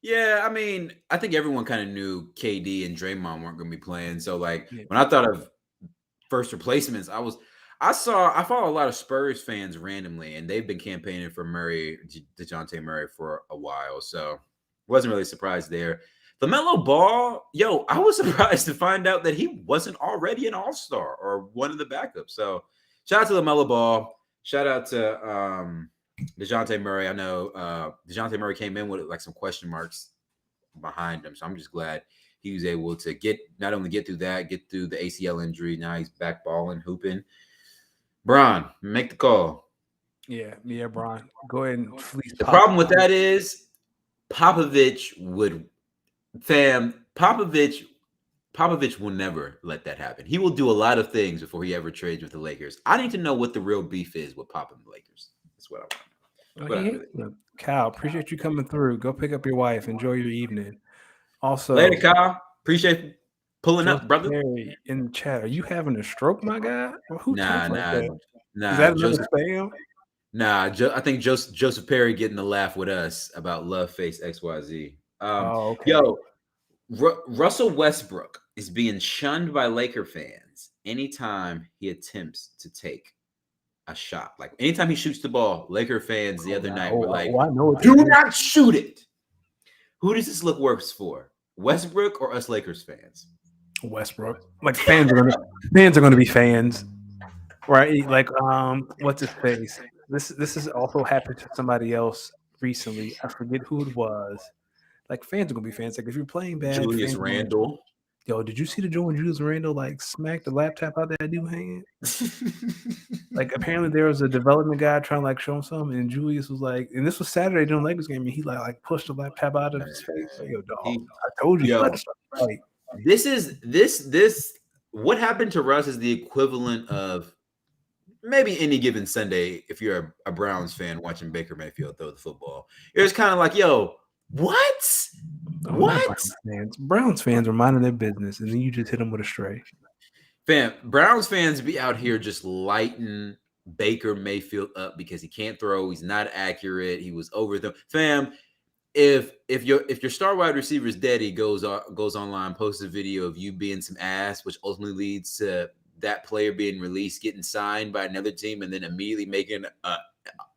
Yeah, I mean, I think everyone kind of knew KD and Draymond weren't going to be playing. So, like, Yeah. when I thought of first replacements, I follow a lot of Spurs fans randomly, and they've been campaigning for DeJounte Murray for a while. So, wasn't really surprised there. LaMelo Ball, yo, I was surprised to find out that he wasn't already an All-Star or one of the backups. So, shout out to LaMelo Ball. Shout out to DeJounte Murray. I know DeJounte Murray came in with like some question marks behind him. So I'm just glad he was able to not only get through the ACL injury. Now he's back balling, hooping. Bron, make the call. Yeah, Bron. Go ahead and fleece. The problem with that is Popovich will never let that happen. He will do a lot of things before he ever trades with the Lakers. I need to know what the real beef is with Pop and the Lakers. That's what I want. Kyle, appreciate you coming through. Go pick up your wife. Enjoy your evening. Also, later, Kyle. Appreciate pulling up, brother. Perry in the chat, are you having a stroke, my guy? Who Nah. Is that another spam? Nah, I think Joseph Perry getting the laugh with us about Love Face XYZ. Okay. Yo, Russell Westbrook is being shunned by Laker fans anytime he attempts to take a shot. Like anytime he shoots the ball, Laker fans the other night were like, "Do not shoot it." Who does this look worse for, Westbrook or us Lakers fans? Westbrook. Like fans are gonna be fans, right? Like what's his face? This has also happened to somebody else recently. I forget who it was. Like fans are gonna be fans. Like if you're playing bad, Julius Randle. Yo, did you see the joint Julius Randle like smacked the laptop out that dude hand? Like apparently there was a development guy trying to like show him something, and Julius was like, and this was Saturday during Lakers game, and he like pushed the laptop out of his face. Like, yo, dog, I told you. Right. This what happened to Russ is the equivalent of maybe any given Sunday if you're a Browns fan watching Baker Mayfield throw the football. It was kind of like, yo, what? What? Browns fans are minding their business, and then you just hit them with a stray. Fam, Browns fans be out here just lighting Baker Mayfield up because he can't throw. He's not accurate. He was over them. Fam, if your star wide receiver's daddy goes online, posts a video of you being some ass, which ultimately leads to that player being released, getting signed by another team, and then immediately making a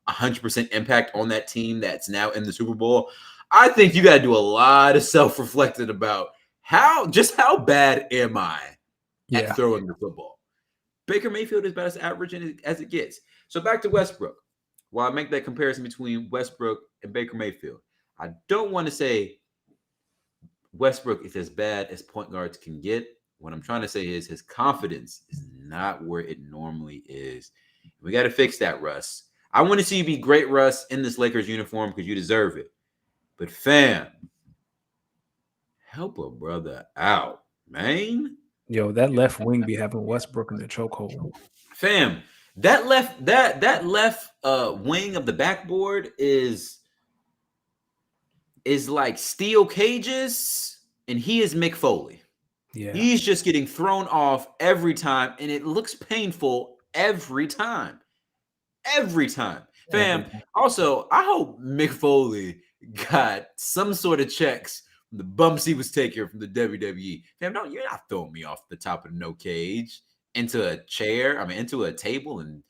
100% impact on that team that's now in the Super Bowl, I think you got to do a lot of self-reflecting about how bad am I at throwing the football. Baker Mayfield is about as average as it gets. So back to Westbrook. While I make that comparison between Westbrook and Baker Mayfield, I don't want to say Westbrook is as bad as point guards can get. What I'm trying to say is his confidence is not where it normally is. We got to fix that, Russ. I want to see you be great, Russ, in this Lakers uniform because you deserve it. But fam, help a brother out, man. Yo, that left wing be having Westbrook in the chokehold. Fam, that left wing of the backboard is like steel cages, and he is Mick Foley. Yeah. He's just getting thrown off every time, and it looks painful every time. Every time. Fam, also, I hope Mick Foley got some sort of checks from the bumps he was taking from the WWE. Fam, no, you're not throwing me off the top of no cage into a chair. I mean, into a table, and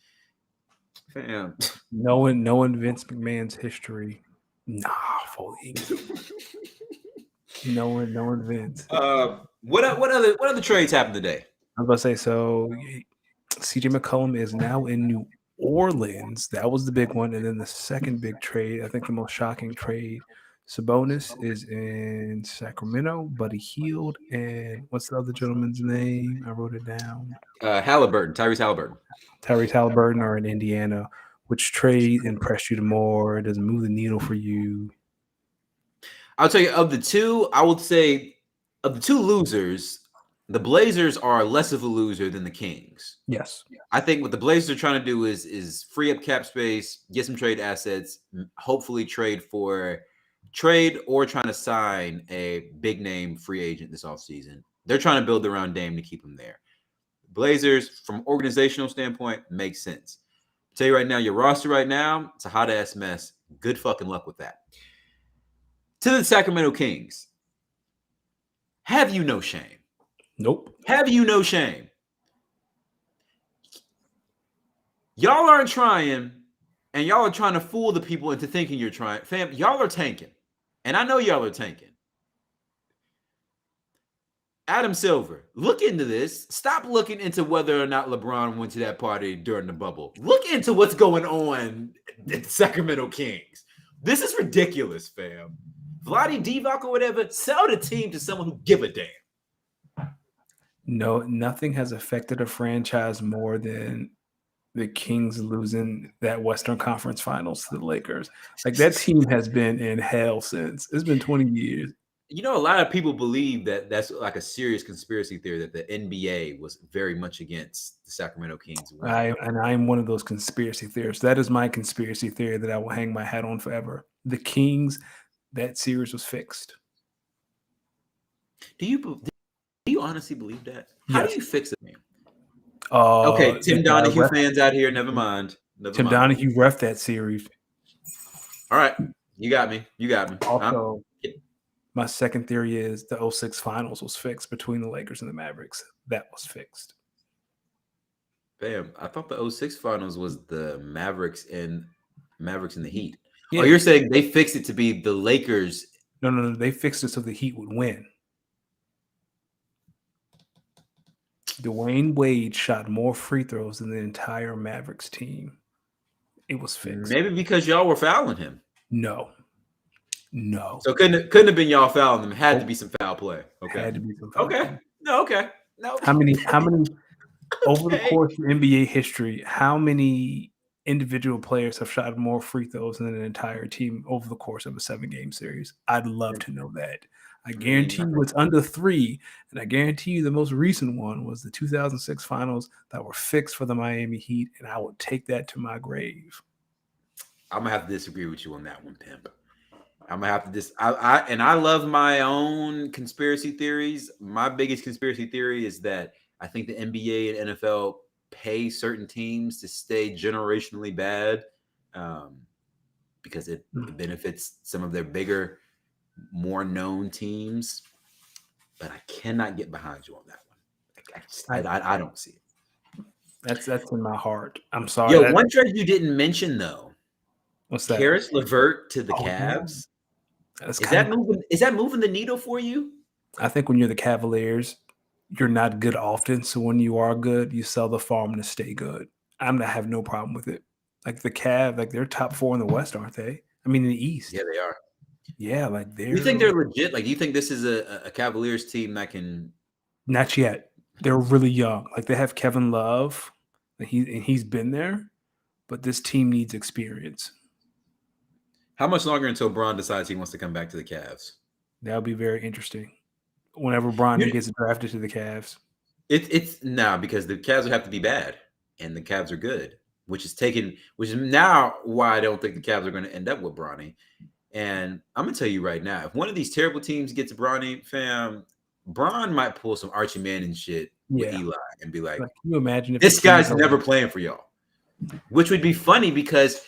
fam. Knowing Vince McMahon's history, Foley. knowing Vince. What other trades happened today? I was about to say, so CJ McCollum is now in New Orleans. That was the big one. And then the second big trade, I think the most shocking trade, Sabonis is in Sacramento. Buddy Hield, and what's the other gentleman's name? I wrote it down. Halliburton, Tyrese Halliburton. Tyrese Halliburton are in Indiana. Which trade impressed you the more? Does it move the needle for you? I'll tell you, of the two, I would say of the two losers, the Blazers are less of a loser than the Kings. Yes. I think what the Blazers are trying to do is free up cap space, get some trade assets, hopefully trade or trying to sign a big name free agent this offseason. They're trying to build around Dame to keep him there. Blazers, from organizational standpoint, makes sense. I'll tell you right now, your roster right now, it's a hot ass mess. Good fucking luck with that. To the Sacramento Kings, have you no shame? Nope. Have you no shame? Y'all aren't trying, and y'all are trying to fool the people into thinking you're trying. Fam, y'all are tanking. And I know y'all are tanking. Adam Silver, look into this. Stop looking into whether or not LeBron went to that party during the bubble. Look into what's going on at the Sacramento Kings. This is ridiculous, fam. Vlade Divac or whatever, sell the team to someone who give a damn. No, nothing has affected a franchise more than the Kings losing that Western Conference Finals to the Lakers. Like, that team has been in hell since. It's been 20 years. You know, a lot of people believe that that's like a serious conspiracy theory that the NBA was very much against the Sacramento Kings. I'm one of those conspiracy theorists. That is my conspiracy theory that I will hang my hat on forever. The Kings, that series was fixed. Do you honestly believe that? How Yes. do you fix it, man? Okay, Tim Donahue fans out here, never mind. Tim Donahue ref that series. All right, you got me. Also, my second theory is the 06 Finals was fixed between the Lakers and the Mavericks. That was fixed. Bam! I thought the 06 Finals was the Mavericks and the Heat. Yeah. Oh, you're saying they fixed it to be the Lakers? No. They fixed it so the Heat would win. Dwayne Wade shot more free throws than the entire Mavericks team. It was fixed. Maybe because y'all were fouling him. No. So couldn't have been y'all fouling him. It had to be some foul play. Okay. Had to be some foul play. Okay. No. How many over the course of NBA history, how many individual players have shot more free throws than an entire team over the course of a 7-game series? I'd love to know that. I guarantee you it's under 3, and I guarantee you the most recent one was the 2006 Finals that were fixed for the Miami Heat, and I would take that to my grave. I'm gonna have to disagree with you on that one, Pimp. I'm gonna have to I love my own conspiracy theories. My biggest conspiracy theory is that I think the NBA and NFL pay certain teams to stay generationally bad because it benefits some of their bigger, more known teams. But I cannot get behind you on that one. I don't see it. That's in my heart. I'm sorry. Yo, one trade you didn't mention though. What's that? Karis LeVert to the Cavs. Is that moving the needle for you? I think when you're the Cavaliers, you're not good often. So when you are good, you sell the farm to stay good. I have no problem with it. Like the Cavs, like they're top 4 in the West, aren't they? I mean, in the East. Yeah, they are. Yeah, like you think they're legit? Like, do you think this is a Cavaliers team that can? Not yet. They're really young. Like they have Kevin Love, and he's been there, but this team needs experience. How much longer until Bron decides he wants to come back to the Cavs? That'll be very interesting. Whenever Bron gets drafted to the Cavs, it's because the Cavs would have to be bad, and the Cavs are good, which is now why I don't think the Cavs are going to end up with Bronny. And I'm gonna tell you right now, if one of these terrible teams gets Bronny, fam, Bron might pull some Archie Manning shit with Eli and be like, can you imagine if this guy's never playing for y'all? Which would be funny because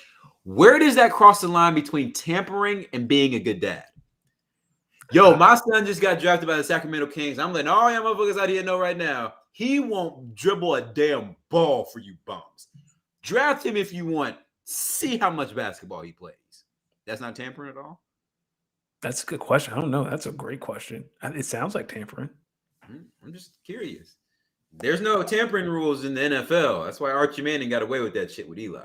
where does that cross the line between tampering and being a good dad? Yo, my son just got drafted by the Sacramento Kings. I'm letting all y'all motherfuckers out here know right now, he won't dribble a damn ball for you bums. Draft him if you want. See how much basketball he plays. That's not tampering at all? That's a good question. I don't know. That's a great question. It sounds like tampering. I'm just curious. There's no tampering rules in the NFL. That's why Archie Manning got away with that shit with Eli.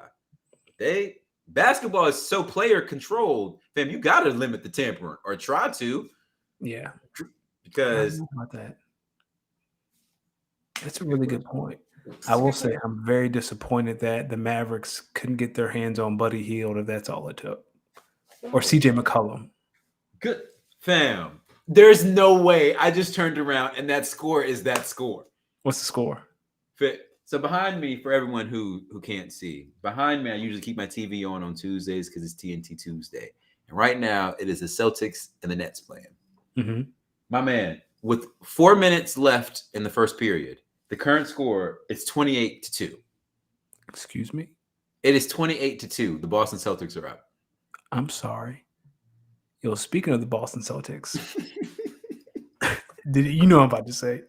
Basketball is so player controlled, fam. You got to limit the tampering or try to. Yeah. I don't Because know about that. That's a really good point. I will say I'm very disappointed that the Mavericks couldn't get their hands on Buddy Hield if that's all it took. Or CJ McCollum. good fam. There's no way. I just turned around and that score is that score. What's the score? So behind me, for everyone who can't see, behind me, I usually keep my TV on Tuesdays because it's TNT Tuesday. And right now, it is the Celtics and the Nets playing. Mm-hmm. My man, with 4 minutes left in the first period, the current score is 28-2. Excuse me? It is 28-2. The Boston Celtics are up. I'm sorry. Yo, speaking of the Boston Celtics, you know what I'm about to say?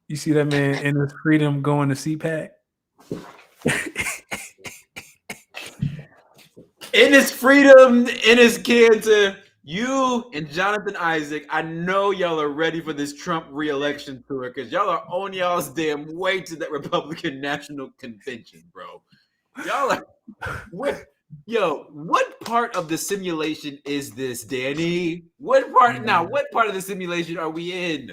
You see that man in his freedom going to CPAC? In his freedom, in his cancer, you and Jonathan Isaac, I know y'all are ready for this Trump re-election tour because y'all are on y'all's damn way to that Republican National Convention, bro. Y'all are what part of the simulation is this, Danny? What part of the simulation are we in?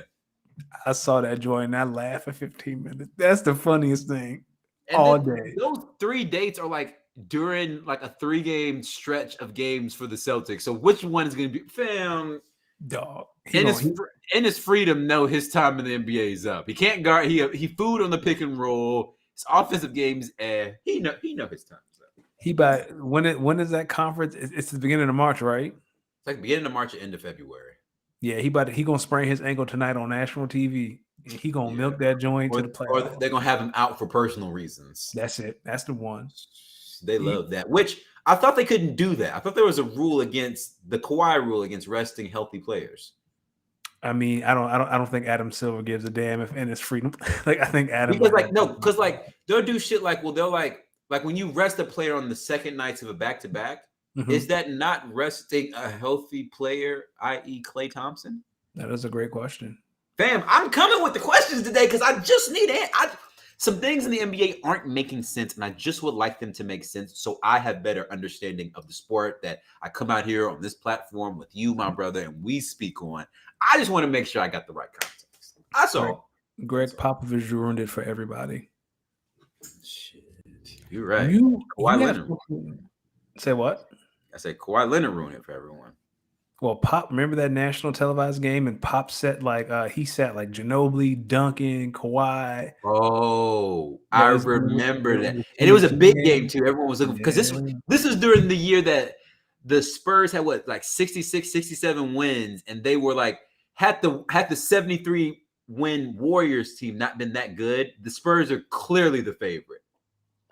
I saw that joint and I laughed for 15 minutes. That's the funniest thing And all day. Those 3 dates are like during like a 3-game stretch of games for the Celtics. So which one is going to be, fam? Dog. In his freedom, no, his time in the NBA is up. He can't guard. He food on the pick and roll. His offensive games, he know his time is up. When is that conference? It's the beginning of March, right? It's like beginning of March or end of February. Yeah, he gonna sprain his ankle tonight on national TV. And he gonna milk that joint to the playoffs. Or they're gonna have him out for personal reasons. That's it. That's the one. They love that. Which I thought they couldn't do that. I thought there was a rule against the Kawhi rule against resting healthy players. I mean, I don't think Adam Silver gives a damn if in his freedom. Like I think Adam because they'll do shit like they'll like when you rest a player on the second nights of a back-to-back. Mm-hmm. Is that not resting a healthy player, i.e. Klay Thompson? That is a great question. Fam, I'm coming with the questions today because I just need it. Some things in the NBA aren't making sense, and I just would like them to make sense so I have better understanding of the sport that I come out here on this platform with you, my brother, and we speak on. I just want to make sure I got the right context. That's all. Greg Popovich ruined it for everybody. Shit. You're right. Kawhi Leonard. Say what? I said Kawhi Leonard ruined it for everyone. Well, Pop, remember that national televised game, and Pop set he sat like Ginobili, Duncan, Kawhi. Oh, I remember that, and it was a big game too. Everyone was looking because this was during the year that the Spurs had 66, 67 wins, and they were had the 73 win Warriors team not been that good. The Spurs are clearly the favorite.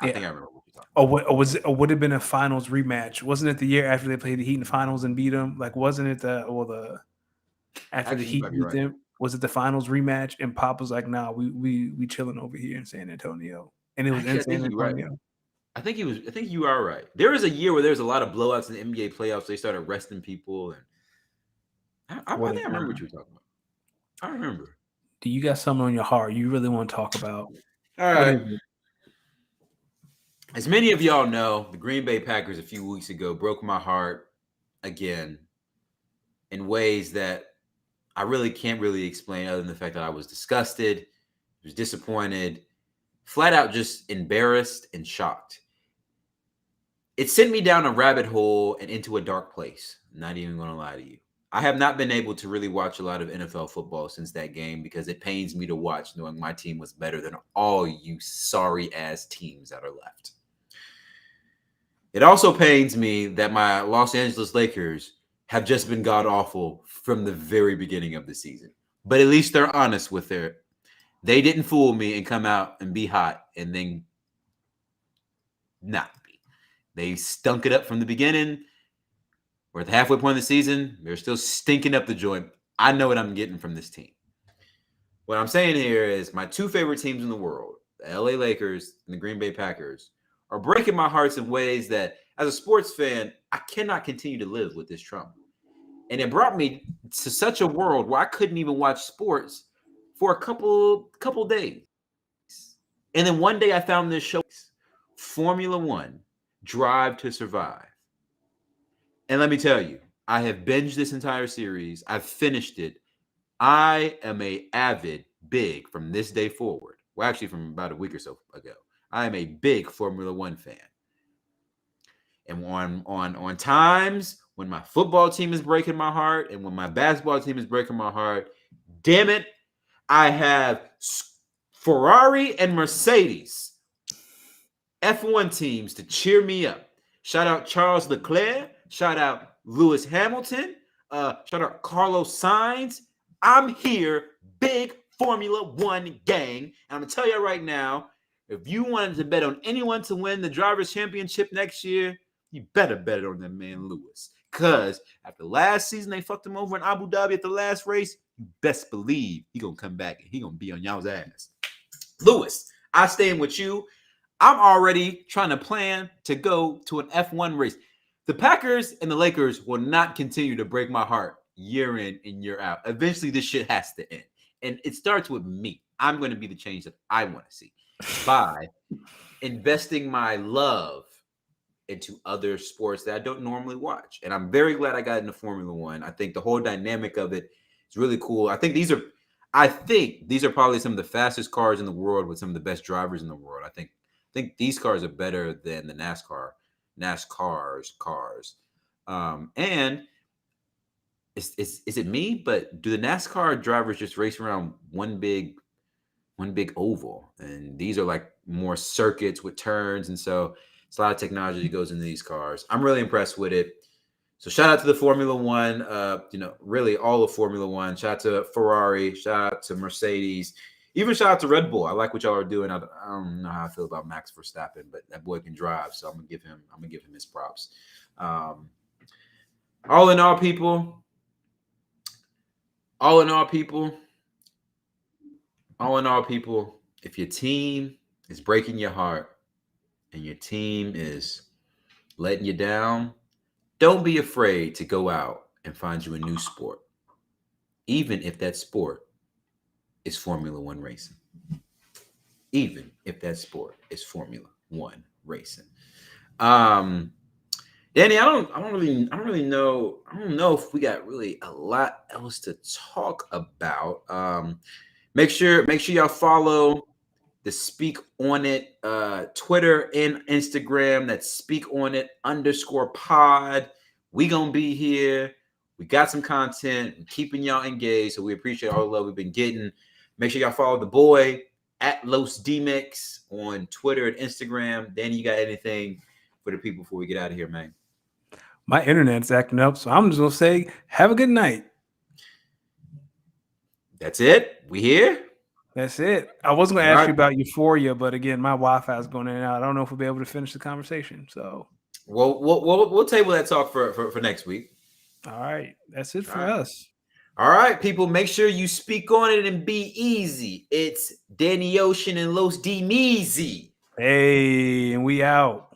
I think I remember. Or would it have been a finals rematch? Wasn't it the year after they played the Heat in the finals and beat them? Wasn't it the Heat beat them? Was it the finals rematch? And Pop was like, "Nah, we chilling over here in San Antonio," and it was in San Antonio. Right. I think you are right. There was a year where there was a lot of blowouts in the NBA playoffs. They started resting people, and I think I remember what you were talking about. I remember. Do you got something on your heart you really want to talk about? All right. As many of y'all know, the Green Bay Packers a few weeks ago broke my heart again in ways that I really can't explain other than the fact that I was disgusted, was disappointed, flat out just embarrassed and shocked. It sent me down a rabbit hole and into a dark place. I'm not even going to lie to you. I have not been able to really watch a lot of NFL football since that game because it pains me to watch knowing my team was better than all you sorry-ass teams that are left. It also pains me that my Los Angeles Lakers have just been god-awful from the very beginning of the season. But at least they're honest with they didn't fool me and come out and be hot and then not be. They stunk it up from the beginning. We're at the halfway point of the season. They're still stinking up the joint. I know what I'm getting from this team. What I'm saying here is my 2 favorite teams in the world, the LA Lakers and the Green Bay Packers, are breaking my hearts in ways that, as a sports fan, I cannot continue to live with this Trump. And it brought me to such a world where I couldn't even watch sports for a couple days. And then one day I found this show, Formula One, Drive to Survive. And let me tell you, I have binged this entire series. I've finished it. I am a avid, big from this day forward. Well, actually, from about a week or so ago, I am a big Formula One fan. And on times when my football team is breaking my heart and when my basketball team is breaking my heart, damn it, I have Ferrari and Mercedes F1 teams to cheer me up. Shout out Charles Leclerc. Shout out Lewis Hamilton. Shout out Carlos Sainz. I'm here, big Formula One gang. And I'm going to tell you right now, if you wanted to bet on anyone to win the Drivers' Championship next year, you better bet it on that man Lewis. Because after last season, they fucked him over in Abu Dhabi at the last race. You best believe he going to come back and he going to be on y'all's ass. Lewis, I stand with you. I'm already trying to plan to go to an F1 race. The Packers and the Lakers will not continue to break my heart year in and year out. Eventually, this shit has to end. And it starts with me. I'm going to be the change that I want to see by investing my love into other sports that I don't normally watch. And I'm very glad I got into Formula One. I think the whole dynamic of it is really cool. I think these are probably some of the fastest cars in the world with some of the best drivers in the world. I think these cars are better than the NASCAR's cars. And is it me? But do the NASCAR drivers just race around one big oval? And these are like more circuits with turns. And so it's a lot of technology that goes into these cars. I'm really impressed with it. So shout out to the Formula One, really all of Formula One. Shout out to Ferrari. Shout out to Mercedes. Even shout out to Red Bull. I like what y'all are doing. I don't know how I feel about Max Verstappen, but that boy can drive, so I'm gonna give him his props. All in all, people. If your team is breaking your heart and your team is letting you down, don't be afraid to go out and find you a new sport, even if that sport is Formula One racing. Even if that sport is Formula One racing. Danny, I don't really know. I don't know if we got really a lot else to talk about. Make sure y'all follow the Speak On It Twitter and Instagram. That's Speak On It _pod. We gonna be here. We got some content, keeping y'all engaged. So we appreciate all the love we've been getting. Make sure y'all follow the boy at Los D-Mix on Twitter and Instagram. Danny, you got anything for the people before we get out of here, man? My internet's acting up, so I'm just gonna say, have a good night. That's it. We here. That's it. I was going to ask you about Euphoria, but again, my Wi-Fi is going in and out. I don't know if we'll be able to finish the conversation. So, we'll table that talk for next week. All right, that's it for us. All right, people, make sure you speak on it and be easy. It's Danny Ocean and Los D Meezy. Hey, and we out.